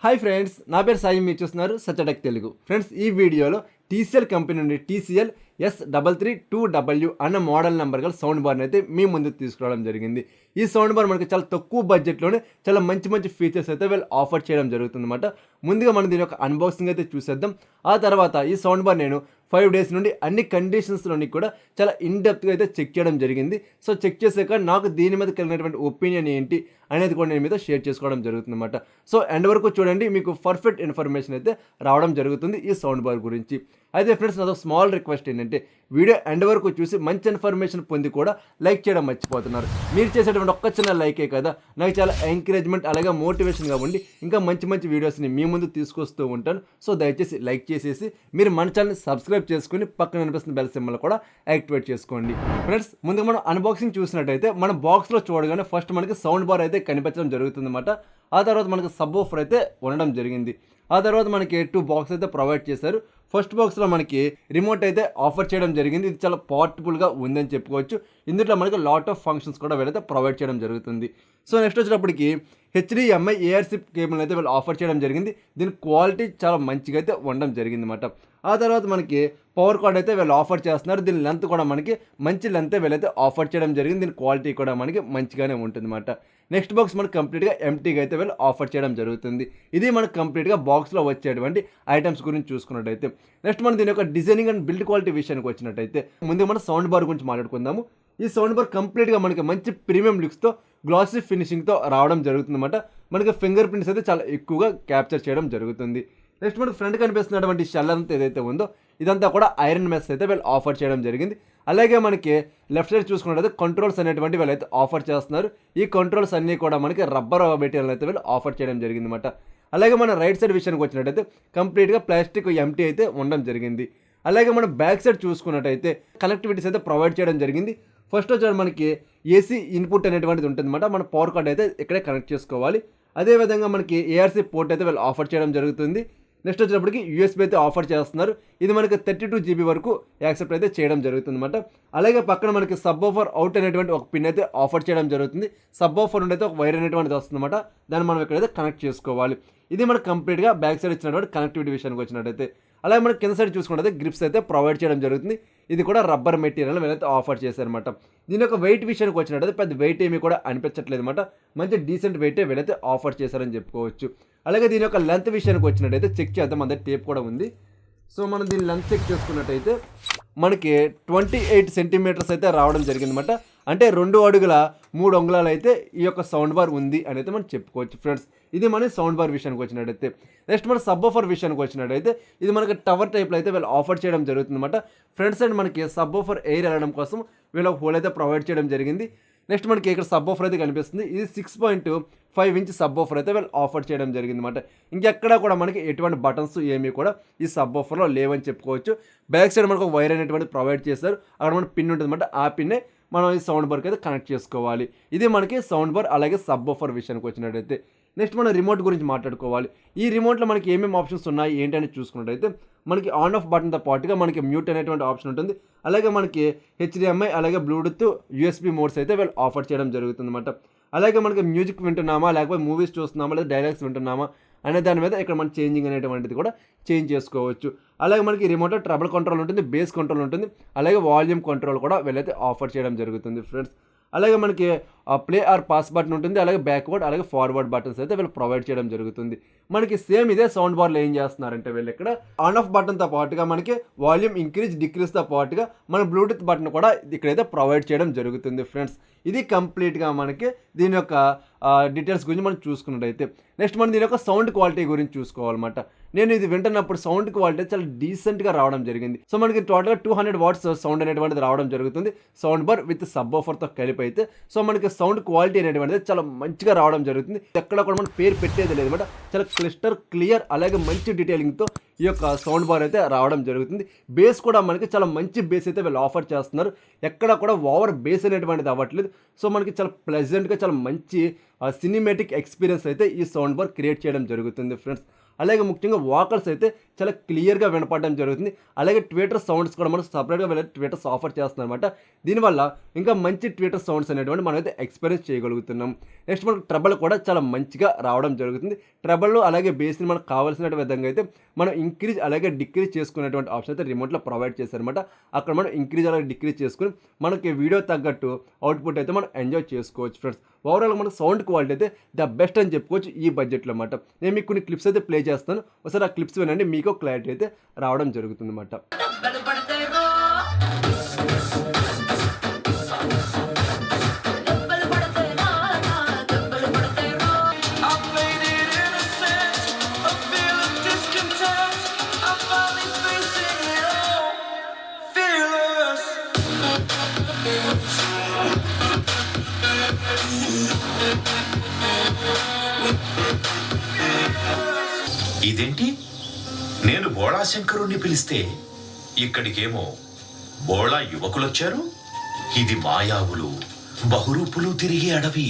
Hi friends, నా పేరు సాయి. మీరు చూస్తున్నారు సచ్చటెక్ తెలుగు. ఫ్రెండ్స్, ఈ వీడియోలో టీసీఎల్ కంపెనీ నుండి టీసీఎల్ S332W అన్న మోడల్ నెంబర్ గల సౌండ్ బార్ని అయితే మీ ముందుకు తీసుకురావడం జరిగింది. ఈ సౌండ్ బార్ మనకి చాలా తక్కువ బడ్జెట్లోనే చాలా మంచి మంచి ఫీచర్స్ అయితే వీళ్ళు ఆఫర్ చేయడం జరుగుతుందన్నమాట. ముందుగా మనం దీని యొక్క అన్బాక్సింగ్ అయితే చూసేద్దాం. ఆ తర్వాత ఈ సౌండ్ బార్ నేను 5 డేస్ నుండి అన్ని కండిషన్స్లోని కూడా చాలా ఇన్డెప్త్గా అయితే చెక్ చేయడం జరిగింది. సో చెక్ చేసాక నాకు దీని మీద కలిగినటువంటి ఒపీనియన్ ఏంటి అనేది కూడా నేను మీతో షేర్ చేసుకోవడం జరుగుతుందన్నమాట. సో ఎండ్ వరకు చూడండి, మీకు పర్ఫెక్ట్ ఇన్ఫర్మేషన్ అయితే రావడం జరుగుతుంది ఈ సౌండ్ బార్ గురించి. అయితే ఫ్రెండ్స్, నాదో స్మాల్ రిక్వెస్ట్ ఏంటంటే వీడియో ఎండ్ వరకు చూసి మంచి ఇన్ఫర్మేషన్ పొంది కూడా లైక్ చేయడం మర్చిపోతున్నారు. మీరు చేసేటువంటి ఒక్క చిన్న లైకే కదా నాకు చాలా ఎంకరేజ్మెంట్ అలాగే మోటివేషన్గా ఉండి ఇంకా మంచి మంచి వీడియోస్ని మీ ముందు తీసుకొస్తూ ఉంటాను. సో దయచేసి లైక్ చేసేసి మీరు మన ఛానల్ని సబ్స్క్రైబ్ చేసుకుని పక్కన కనిపిస్తున్న బెల్ సింబల్ కూడా యాక్టివేట్ చేసుకోండి. ఫ్రెండ్స్, ముందుగా మనం అన్బాక్సింగ్ చూసినట్టయితే మన బాక్స్లో చూడగానే ఫస్ట్ మనకి సౌండ్ బార్ అయితే కనిపించడం జరుగుతుందన్నమాట. ఆ తర్వాత మనకి సబ్ వూఫర్ అయితే ఉండడం జరిగింది. ఆ తర్వాత మనకి 2 బాక్స్ అయితే ప్రొవైడ్ చేశారు. ఫస్ట్ బాక్స్లో మనకి రిమోట్ అయితే ఆఫర్ చేయడం జరిగింది. ఇది చాలా పోర్టబుల్గా ఉందని చెప్పుకోవచ్చు. ఇందులో మనకి లాట్ ఆఫ్ ఫంక్షన్స్ కూడా వీళ్ళైతే ప్రొవైడ్ చేయడం జరుగుతుంది. సో నెక్స్ట్ వచ్చేటప్పటికి HDMI ARC కేబుల్ అయితే వీళ్ళు ఆఫర్ చేయడం జరిగింది. దీని క్వాలిటీ చాలా మంచిగా అయితే ఉండడం జరిగింది అన్నమాట. ఆ తర్వాత మనకి పవర్ కార్డ్ అయితే వీళ్ళు ఆఫర్ చేస్తున్నారు. దీని లెంత్ కూడా మనకి మంచి లెంత్ వీళ్ళైతే ఆఫర్ చేయడం జరిగింది. దీని క్వాలిటీ కూడా మనకి మంచిగానే ఉంటుంది అన్నమాట. నెక్స్ట్ బాక్స్ మనకి కంప్లీట్గా ఎంటీగా అయితే వీళ్ళు ఆఫర్ చేయడం జరుగుతుంది. ఇది మనకు కంప్లీట్గా బాక్స్లో వచ్చేటువంటి ఐటమ్స్ గురించి చూసుకున్నట్టయితే నెక్స్ట్ మనం దీని యొక్క డిజైనింగ్ అండ్ బిల్డ్ క్వాలిటీ విషయానికి వచ్చినట్టయితే ముందు మనం సౌండ్ బార్ గురించి మాట్లాడుకుందాము. ఈ సౌండ్ బార్ కంప్లీట్గా మనకి మంచి ప్రీమియం లుక్స్తో గ్లాసీ ఫినిషింగ్తో రావడం జరుగుతుందన్నమాట. మనకి ఫింగర్ ప్రింట్స్ అయితే చాలా ఎక్కువగా క్యాప్చర్ చేయడం జరుగుతుంది. నెక్స్ట్ మనకి ఫ్రంట్ కనిపిస్తున్నటువంటి షెల్ అంతా ఏదైతే ఉందో ఇదంతా కూడా ఐరన్ మెస్ అయితే వీళ్ళు ఆఫర్ చేయడం జరిగింది. అలాగే మనకి లెఫ్ట్ సైడ్ చూసుకున్నట్టయితే కంట్రోల్స్ అనేటువంటి వీళ్ళు అయితే ఆఫర్ చేస్తున్నారు. ఈ కంట్రోల్స్ అన్నీ కూడా మనకి రబ్బర్ మెటీరియల్ అయితే వీళ్ళు ఆఫర్ చేయడం జరిగింది అనమాట. అలాగే మన రైట్ సైడ్ విషయానికి వచ్చినట్టయితే కంప్లీట్గా ప్లాస్టిక్ ఎంటీ అయితే ఉండడం జరిగింది. అలాగే మనం బ్యాక్ సైడ్ చూసుకున్నట్టయితే కనెక్టివిటీస్ అయితే ప్రొవైడ్ చేయడం జరిగింది. ఫస్ట్ వచ్చి మనకి ఏసీ ఇన్పుట్ అనేటువంటిది ఉంటుందన్నమాట. మన పవర్ కార్డ్ అయితే ఇక్కడే కనెక్ట్ చేసుకోవాలి. అదేవిధంగా మనకి ఏఆర్సీ పోర్ట్ అయితే వీళ్ళు ఆఫర్ చేయడం జరుగుతుంది. నెక్స్ట్ వచ్చేటప్పటికి యూఎస్బీ అయితే ఆఫర్ చేస్తున్నారు. ఇది మనకి 32 GB వరకు యాక్సెప్ట్ అయితే చేయడం జరుగుతుంది అనమాట. అలాగే పక్కన మనకి సబ్ వూఫర్ అవుట్ అనేటువంటి ఒక పిన్ అయితే ఆఫర్ చేయడం జరుగుతుంది. సబ్ వూఫర్ నుండి అయితే ఒక వైర్ అనేటువంటిది వస్తుందన్నమాట. దాన్ని మనం ఇక్కడైతే కనెక్ట్ చేసుకోవాలి. ఇది మనకు కంప్లీట్గా బ్యాక్ సైడ్ ఇచ్చినటువంటి కనెక్టివిటీ విషయానికి వచ్చినట్టయితే అలాగే మనకి కింద సైడ్ చూసుకుంటే గ్రిప్స్ అయితే ప్రొవైడ్ చేయడం జరుగుతుంది. ఇది కూడా రబ్బర్ మెటీరియల్ వీళ్ళైతే ఆఫర్ చేశారనమాట. దీని యొక్క వెయిట్ విషయానికి వచ్చినట్టయితే పెద్ద వెయిట్ ఏమీ కూడా అనిపించట్లేదు అనమాట. మంచి డీసెంట్ వెయిటే వీళ్ళైతే ఆఫర్ చేశారని చెప్పుకోవచ్చు. అలాగే దీని యొక్క లెంత్ విషయానికి వచ్చినట్టయితే చెక్ చేద్దాం. మన దగ్గర టేప్ కూడా ఉంది. సో మనం దీని లెంత్ చెక్ చేసుకున్నట్టయితే మనకి 28 సెంటీమీటర్స్ అయితే రావడం జరిగిందన్నమాట. అంటే 2 అడుగుల 3 అంగుళాలు అయితే ఈ యొక్క సౌండ్ బార్ ఉంది అని అయితే మనం చెప్పుకోవచ్చు ఫ్రెండ్స్. ఇది మన సౌండ్ బార్ విషయానికి వచ్చినట్టయితే నెక్స్ట్ మన సబ్ వూఫర్ విషయానికి వచ్చినట్టయితే ఇది మనకి టవర్ టైప్లో అయితే వీళ్ళు ఆఫర్ చేయడం జరుగుతుందన్నమాట. ఫ్రంట్ సైడ్ మనకి సబ్ వూఫర్ ఎయిర్ వెళ్ళడం కోసం వీళ్ళు హోల్ అయితే ప్రొవైడ్ చేయడం జరిగింది. నెక్స్ట్ మనకి ఇక్కడ సబ్ వూఫర్ అయితే కనిపిస్తుంది. ఇది 6.5 ఇంచ్ సబ్ వూఫర్ అయితే వీళ్ళు ఆఫర్ చేయడం జరిగింది అనమాట. ఇంకెక్కడ కూడా మనకి ఎటువంటి బటన్స్ ఏమీ కూడా ఈ సబ్ వూఫర్లో లేవని చెప్పుకోవచ్చు. బ్యాక్ సైడ్ మనకు ఒక వైర్ అనేటువంటి ప్రొవైడ్ చేస్తారు. అక్కడ మనకి పిన్ ఉంటుంది అనమాట. ఆ పిన్నే మనం ఈ సౌండ్ బార్కి అయితే కనెక్ట్ చేసుకోవాలి. ఇది మనకి సౌండ్ బార్ అలాగే సబ్ వూఫర్ విషయానికి వచ్చినట్టయితే నెక్స్ట్ మనం రిమోట్ గురించి మాట్లాడుకోవాలి. ఈ రిమోట్లో మనకి ఏమేమి ఆప్షన్స్ ఉన్నాయి ఏంటి అని చూసుకున్నట్టయితే మనకి ఆన్ ఆఫ్ బటన్తో పాటుగా మనకి మ్యూట్ అనేటువంటి ఆప్షన్ ఉంటుంది. అలాగే మనకి HDMI అలాగే బ్లూటూత్ USB మోడ్స్ అయితే వీళ్ళు ఆఫర్ చేయడం జరుగుతుందన్నమాట. అలాగే మనకి మ్యూజిక్ వింటున్నామా లేకపోతే మూవీస్ చూస్తున్నామా లేదా డైలాగ్స్ వింటున్నామా అనే దాని మీద ఇక్కడ మనం చేంజింగ్ అనేటువంటిది కూడా చేంజ్ చేసుకోవచ్చు. అలాగే మనకి రిమోట్లో ట్రబుల్ కంట్రోల్ ఉంటుంది, బేస్ కంట్రోల్ ఉంటుంది, అలాగే వాల్యూమ్ కంట్రోల్ కూడా వీళ్ళైతే ఆఫర్ చేయడం జరుగుతుంది ఫ్రెండ్స్. అలాగే మనకి ప్లే ఆర్ పాస్ బటన్ ఉంటుంది. అలాగే బ్యాక్వర్డ్ అలాగే ఫార్వర్డ్ బటన్స్ అయితే వీళ్ళు ప్రొవైడ్ చేయడం జరుగుతుంది. మనకి సేమ్ ఇదే సౌండ్ బార్లో ఏం చేస్తున్నారంటే వీళ్ళు ఇక్కడ ఆన్ ఆఫ్ బటన్తో పాటుగా మనకి వాల్యూమ్ ఇంక్రీజ్ డిక్రీజ్తో పాటుగా మన బ్లూటూత్ బటన్ కూడా ఇక్కడైతే ప్రొవైడ్ చేయడం జరుగుతుంది ఫ్రెండ్స్. ఇది కంప్లీట్గా మనకి దీని యొక్క డీటెయిల్స్ గురించి మనం చూసుకున్నట్టయితే నెక్స్ట్ మనం దీని యొక్క సౌండ్ క్వాలిటీ గురించి చూసుకోవాలన్నమాట. నేను ఇది వింటున్నప్పుడు సౌండ్ క్వాలిటీ చాలా డీసెంట్గా రావడం జరిగింది. సో మనకి టోటల్గా 200 వాట్స్ సౌండ్ అనేటువంటిది రావడం జరుగుతుంది సౌండ్ బార్ విత్ సబ్ వూఫర్తో కలిపి అయితే. సో మనకి సౌండ్ క్వాలిటీ అనేటువంటిది చాలా మంచిగా రావడం జరుగుతుంది. ఎక్కడ కూడా మనం పేరు పెట్టేది లేదు అనమాట. చాలా క్లిస్టర్ క్లియర్ అలాగే మంచి డీటెయిలింగ్తో ఈ యొక్క సౌండ్ బార్ అయితే రావడం జరుగుతుంది. బేస్ కూడా మనకి చాలా మంచి బేస్ అయితే వీళ్ళు ఆఫర్ చేస్తున్నారు. ఎక్కడ కూడా ఓవర్ బేస్ అనేటువంటిది అవ్వట్లేదు. సో మనకి చాలా ప్లెజెంట్గా చాలా మంచి సినిమాటిక్ ఎక్స్పీరియన్స్ అయితే ఈ సౌండ్ బార్ క్రియేట్ చేయడం జరుగుతుంది ఫ్రెండ్స్. అలాగే ముఖ్యంగా వాకల్స్ అయితే చాలా క్లియర్గా వినపడడం జరుగుతుంది. అలాగే ట్విట్టర్ సౌండ్స్ కూడా మనం సపరేట్గా వెళ్ళి ట్విట్టర్స్ ఆఫర్ చేస్తున్నాం అనమాట. దీనివల్ల ఇంకా మంచి ట్విట్టర్ సౌండ్స్ అనేటువంటి మనం అయితే ఎక్స్పీరియన్స్ చేయగలుగుతున్నాం. నెక్స్ట్ మనకు ట్రబుల్ కూడా చాలా మంచిగా రావడం జరుగుతుంది. ట్రబుల్ అలాగే బేస్ని మనకు కావాల్సిన విధంగా అయితే మనం ఇంక్రీజ్ అలాగే డిక్రీజ్ చేసుకునేటువంటి ఆప్షన్ అయితే రిమోట్లో ప్రొవైడ్ చేశారనమాట. అక్కడ మనం ఇంక్రీజ్ అలాగే డిక్రీజ్ చేసుకుని మనకి వీడియో తగ్గట్టు అవుట్పుట్ అయితే మనం ఎంజాయ్ చేసుకోవచ్చు ఫ్రెండ్స్. ఓవరాల్ మన సౌండ్ క్వాలిటీ అయితే ద బెస్ట్ అని చెప్పుకోవచ్చు ఈ బడ్జెట్లో అన్నమాట. నేను మీకు కొన్ని క్లిప్స్ అయితే ప్లే చేస్తాను, ఒకసారి ఆ క్లిప్స్ వినండి, మీకు క్లారిటీ అయితే రావడం జరుగుతుంది అన్నమాట. ఇదేంటి, నేను బోళా శంకరుణ్ణి పిలిస్తే ఇక్కడికేమో బోళా యువకులొచ్చారు. ఇది మాయావులు బహురూపులు తిరిగే అడవి.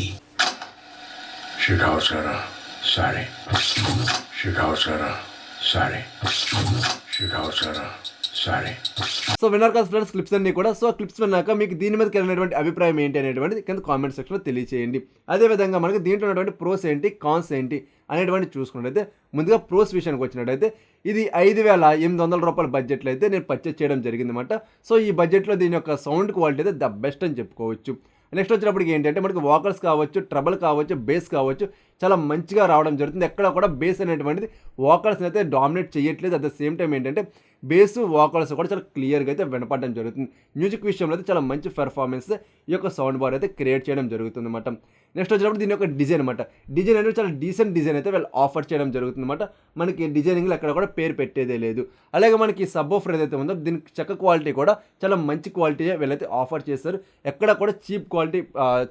సో విన్నారు కదా ఫ్రెండ్స్ క్లిప్స్ అన్ని కూడా. సో క్లిప్స్ విన్నాక మీకు దీని మీద కలిగినటువంటి అభిప్రాయం ఏంటి అనేటువంటిది కింద కామెంట్ సెక్షన్లో తెలియచేయండి. అదేవిధంగా మనకి దీంట్లో ఉన్నటువంటి ప్రోస్ ఏంటి కాన్స్ ఏంటి అనేటువంటి చూసుకున్నట్టయితే ముందుగా ప్రోస్ విషయానికి వచ్చినట్టయితే ఇది 5,800 రూపాయల బడ్జెట్లో అయితే నేను పర్చేస్ చేయడం జరిగిందన్నమాట. సో ఈ బడ్జెట్లో దీని యొక్క సౌండ్ క్వాలిటీ అయితే ద బెస్ట్ అని చెప్పుకోవచ్చు. నెక్స్ట్ వచ్చినప్పటికి ఏంటంటే మనకి వాకల్స్ కావచ్చు, ట్రబుల్ కావచ్చు, బేస్ కావచ్చు చాలా మంచిగా రావడం జరుగుతుంది. ఎక్కడ కూడా బేస్ అనేటువంటిది వాకల్స్ని అయితే డామినేట్ చేయట్లేదు. అట్ ద సేమ్ టైం ఏంటంటే బేసు వాకల్స్ కూడా చాలా క్లియర్గా అయితే వినపడడం జరుగుతుంది. మ్యూజిక్ విషయంలో అయితే చాలా మంచి పెర్ఫార్మెన్స్ ఈ యొక్క సౌండ్ బార్ అయితే క్రియేట్ చేయడం జరుగుతుంది అన్నమాట. నెక్స్ట్ వచ్చినప్పుడు దీని యొక్క డిజైన్ అనమాట. డిజైన్ అనేది చాలా డీసెంట్ డిజైన్ అయితే వీళ్ళు ఆఫర్ చేయడం జరుగుతుంది అనమాట. మనకి డిజైనింగ్లో ఎక్కడ కూడా పేరు పెట్టేదే లేదు. అలాగే మనకి సబ్ ఆఫర్ ఏదైతే ఉందో దీనికి చెక్క క్వాలిటీ కూడా చాలా మంచి క్వాలిటీ వీళ్ళైతే ఆఫర్ చేస్తారు. ఎక్కడ కూడా చీప్ క్వాలిటీ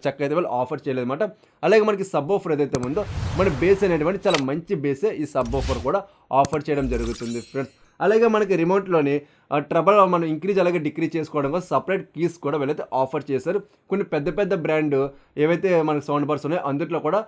చెక్క అయితే వాళ్ళు ఆఫర్ చేయలేదు అనమాట. అలాగే మనకి సబ్ ఆఫర్ ఏదైతే ఉందో మన బేస్ అనేటువంటి చాలా మంచి బేసే ఈ సబ్ ఆఫర్ కూడా ఆఫర్ చేయడం జరుగుతుంది ఫ్రెండ్స్. అలాగే మనకి రిమోట్లోని ట్రబుల్ మనం ఇంక్రీజ్ అలాగే డిక్రీజ్ చేసుకోవడం కోసం సపరేట్ కీస్ కూడా వీళ్ళైతే ఆఫర్ చేశారు. కొన్ని పెద్ద పెద్ద బ్రాండ్ ఏవైతే మనకి సౌండ్ బార్స్ ఉన్నాయో అందులో కూడా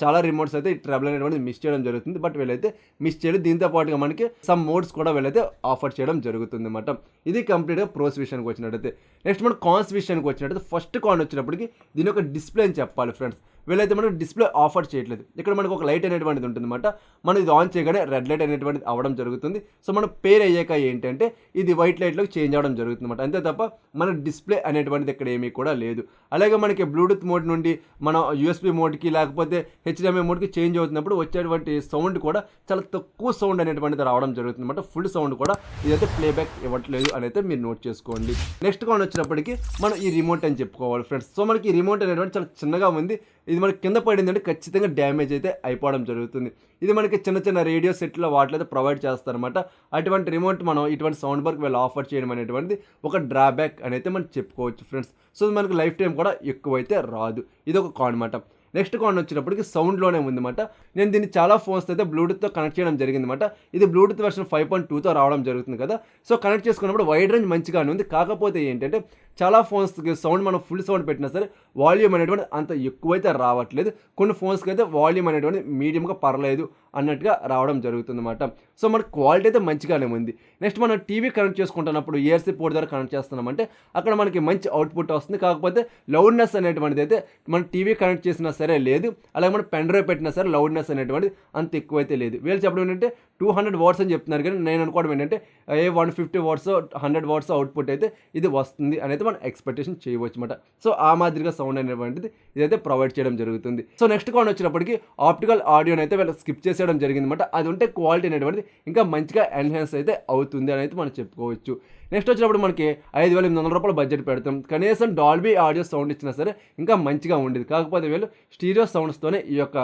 చాలా రిమోట్స్ అయితే ఈ ట్రబుల్ అనేటువంటిది మిస్ చేయడం జరుగుతుంది. బట్ వీళ్ళైతే మిస్ చేయలేదు. దీంతో పాటుగా మనకి సమ్ మోడ్స్ కూడా వీళ్ళైతే ఆఫర్ చేయడం జరుగుతుంది అన్నమాట. ఇది కంప్లీట్గా ప్రోస్ విషయానికి వచ్చినట్టయితే. నెక్స్ట్ మనం కాన్స్ విషయానికి వచ్చినట్టయితే ఫస్ట్ కాన్ వచ్చినప్పటికి దీని ఒక డిస్ప్లే అని చెప్పాలి ఫ్రెండ్స్. వీళ్ళైతే మనకు డిస్ప్లే ఆఫర్ చేయట్లేదు. ఇక్కడ మనకు ఒక లైట్ అనేటువంటిది ఉంటుంది అనమాట. మనం ఇది ఆన్ చేయగానే రెడ్ లైట్ అనేటువంటిది అవ్వడం జరుగుతుంది. సో మనం పేర్ అయ్యాక ఏంటంటే ఇది వైట్ లైట్లోకి చేంజ్ అవ్వడం జరుగుతుంది అనమాట. అంతే తప్ప మన డిస్ప్లే అనేటువంటిది ఇక్కడ ఏమీ కూడా లేదు. అలాగే మనకి బ్లూటూత్ మోడ్ నుండి మన యూఎస్బీ మోడ్కి లేకపోతే హెచ్డిఎంఐ మోడ్కి చేంజ్ అవుతున్నప్పుడు వచ్చేటువంటి సౌండ్ కూడా చాలా తక్కువ సౌండ్ అనేటువంటిది రావడం జరుగుతుంది అనమాట. ఫుల్ సౌండ్ కూడా ఇదైతే ప్లేబ్యాక్ ఇవ్వట్లేదు అని అయితే మీరు నోట్ చేసుకోండి. నెక్స్ట్ కాన్ వచ్చినప్పటికీ మనం ఈ రిమోట్ అని చెప్పుకోవాలి ఫ్రెండ్స్. సో మనకి ఈ రిమోట్ అనేటువంటి చాలా చిన్నగా ఉంది. ఇది మనకి కింద పడిందంటే ఖచ్చితంగా డ్యామేజ్ అయితే అయిపోవడం జరుగుతుంది. ఇది మనకి చిన్న చిన్న రేడియో సెట్లో వాటిలో అయితే ప్రొవైడ్ చేస్తారనమాట. అటువంటి రిమోట్ మనం ఇటువంటి సౌండ్ బార్కి వీళ్ళు ఆఫర్ చేయడం అనేటువంటిది ఒక డ్రాబ్యాక్ అని అయితే మనం చెప్పుకోవచ్చు ఫ్రెండ్స్. సో మనకి లైఫ్ టైం కూడా ఎక్కువైతే రాదు. ఇది ఒక కాన్ అనమాట. నెక్స్ట్ కాన్ వచ్చినప్పటికి సౌండ్లోనే ఉందన్నమాట. నేను దీన్ని చాలా ఫోన్స్ అయితే బ్లూటూత్తో కనెక్ట్ చేయడం జరిగిందన్నమాట. ఇది బ్లూటూత్ వెర్షన్ 5.2తో రావడం జరుగుతుంది కదా. సో కనెక్ట్ చేసుకున్నప్పుడు వైడ్ రేంజ్ మంచిగానే ఉంది. కాకపోతే ఏంటంటే చాలా ఫోన్స్కి సౌండ్ మనం ఫుల్ సౌండ్ పెట్టినా సరే వాల్యూమ్ అనేటువంటి అంత ఎక్కువైతే రావట్లేదు. కొన్ని ఫోన్స్కి అయితే వాల్యూమ్ అనేటువంటి మీడియంగా పర్లేదు అన్నట్టుగా రావడం జరుగుతుంది అన్నమాట. సో మనకు క్వాలిటీ అయితే మంచిగానే ఉంది. నెక్స్ట్ మనం టీవీ కనెక్ట్ చేసుకుంటున్నప్పుడు ఏఆర్సీ పోర్ట్ ద్వారా కనెక్ట్ చేస్తున్నామంటే అక్కడ మనకి మంచి అవుట్పుట్ వస్తుంది. కాకపోతే లౌడ్నెస్ అనేటువంటిది అయితే మన టీవీ కనెక్ట్ చేసినా సరే లేదు. అలాగే మనం పెన్ డ్రైవ్ పెట్టినా సరే లౌడ్నెస్ అనేటువంటిది అంత ఎక్కువైతే లేదు. వీళ్ళు చెప్పడం ఏంటంటే 200 వాట్స్ అని చెప్తున్నారు, కానీ నేను అనుకోవడం ఏంటంటే 150 వాట్స్ 100 వాట్స్ అవుట్పుట్ అయితే ఇది వస్తుంది అనేది మనం ఎక్స్పెక్టేషన్ చేయవచ్చు అనమాట. సో ఆ మాదిరిగా సౌండ్ అనేటువంటిది ఇదైతే ప్రొవైడ్ చేయడం జరుగుతుంది. సో నెక్స్ట్ కాన్ వచ్చినప్పటికీ ఆప్టికల్ ఆడియోని అయితే వీళ్ళు స్కిప్ చేసేయడం జరిగింది అనమాట. అది ఉంటే క్వాలిటీ అనేటువంటిది ఇంకా మంచిగా ఎన్హాన్స్ అయితే అవుతుంది అని అయితే మనం చెప్పుకోవచ్చు. నెక్స్ట్ వచ్చినప్పుడు మనకి 5,800 రూపాయల బడ్జెట్ పెడతాం. కనీసం డాల్బీ ఆడియో సౌండ్ ఇచ్చినా సరే ఇంకా మంచిగా ఉండేది. కాకపోతే వీళ్ళు స్టీరియో సౌండ్స్తోనే ఈ యొక్క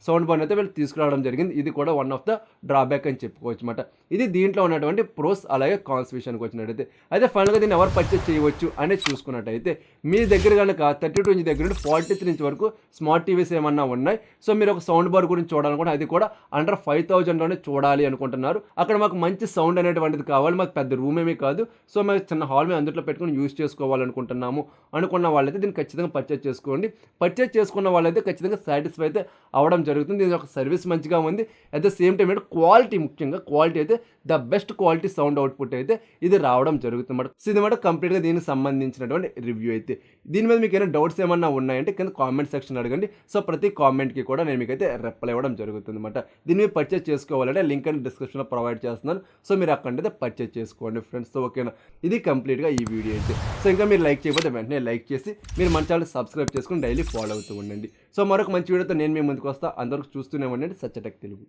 సౌండ్ బార్ని అయితే వీళ్ళు తీసుకురావడం జరిగింది. ఇది కూడా వన్ ఆఫ్ ద డ్రాబ్యాక్ అని చెప్పుకోవచ్చు అనమాట. ఇది దీంట్లో ఉన్నటువంటి ప్రోస్ అలాగే కాన్స్ విషయానికి వచ్చినట్టయితే. అయితే ఫైనల్గా దీన్ని ఎవరు పర్చేస్ చేయవచ్చు అనేది చూసుకున్నట్టయితే మీ దగ్గర కనుక 32 ఇంచ్ దగ్గర నుండి 43 ఇంచ్ వరకు స్మార్ట్ టీవీస్ ఏమన్నా ఉన్నాయి. సో మీరు ఒక సౌండ్ బార్ గురించి చూడాలనుకుంటే అది కూడా అండర్ 5,000లోనే చూడాలి అనుకుంటున్నారు. అక్కడ మాకు మంచి సౌండ్ అనేటువంటిది కావాలి, మాకు పెద్ద రూమ్ ఏమీ కాదు, సో మేము చిన్న హాల్ మేము అందులో పెట్టుకుని యూజ్ చేసుకోవాలనుకుంటున్నాము అనుకున్న వాళ్ళైతే దీన్ని ఖచ్చితంగా పర్చేస్ చేసుకోండి. పర్చేస్ చేసుకున్న వాళ్ళైతే ఖచ్చితంగా సాటిస్ఫై అయితే అవ్వడం జరుగుతుంది. దీని ఒక సర్వీస్ మంచిగా ఉంది. At the same time quality ముఖ్యంగా క్వాలిటీ అయితే the best quality sound output అయితే ఇది రావడం జరుగుతుంది. సో ఇది మాట కంప్లీట్గా దీనికి సంబంధించినటువంటి రివ్యూ అయితే. దీని మీద మీకు ఏమైనా డౌట్స్ ఏమన్నా ఉన్నాయంటే కింద కామెంట్ సెక్షన్ అడగండి. సో ప్రతి కామెంట్కి కూడా నేను మీకైతే రిప్లై ఇవ్వడం జరుగుతుంది అనమాట. దీన్ని మీరు పర్చేస్ చేసుకోవాలంటే లింక్ అని డిస్క్రిప్షన్లో ప్రొవైడ్ చేస్తున్నాను. సో మీరు అక్కడైతే పర్చేస్ చేసుకోండి ఫ్రెండ్స్. సో ఓకేనా, ఇది కంప్లీట్గా ఈ వీడియో అయితే. సో ఇంకా మీరు లైక్ చేయకపోతే వెంటనే లైక్ చేసి మీరు మన ఛానల్ సబ్స్క్రైబ్ చేసుకుని డైలీ ఫాలో అవుతూ ఉండండి. సో మరొక మంచి వీడియోతో నేను మీ ముందుకు వస్తా. అందరికి చూస్తూనే ఉండండి సత్యటెక్ తెలుగు.